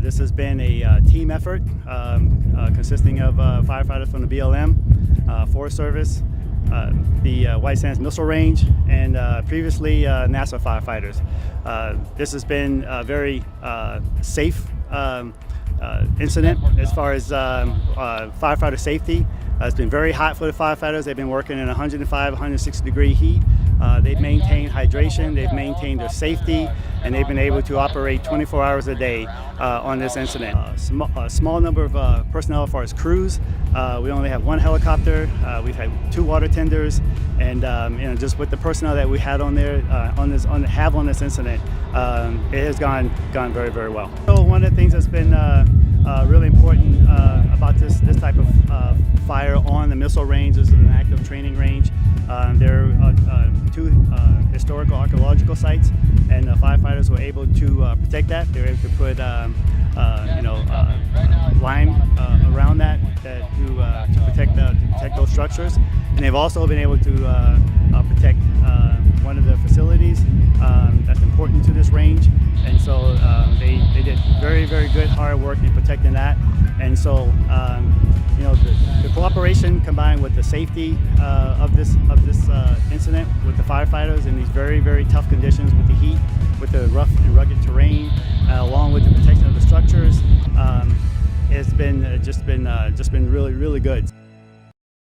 This has been a team effort consisting of firefighters from the BLM, Forest Service, the White Sands Missile Range, and previously NASA firefighters. This has been a very safe incident as far as firefighter safety. It's been very hot for the firefighters. They've been working in 105, 160 degree heat. They've maintained hydration, they've maintained their safety, and they've been able to operate 24 hours a day on this incident. A small number of personnel as far as crews. We only have one helicopter. We've had 2 water tenders, and just with the personnel that we had on there on this incident, it has gone very, very well. So one of the things that's been really important about this type of fire on the missile range. This is an active training range. There are 2 historical archaeological sites, and the firefighters were able to protect that. They were able to put line around that to protect those structures, and they've also been able to protect one of the facilities that's important to this range, and so they did very, very good hard work in protecting that. And so the cooperation combined with the safety of this incident with the firefighters in these very, very tough conditions with the heat, with the rough and rugged terrain, along with the protection of the structures, has been just been really, really good.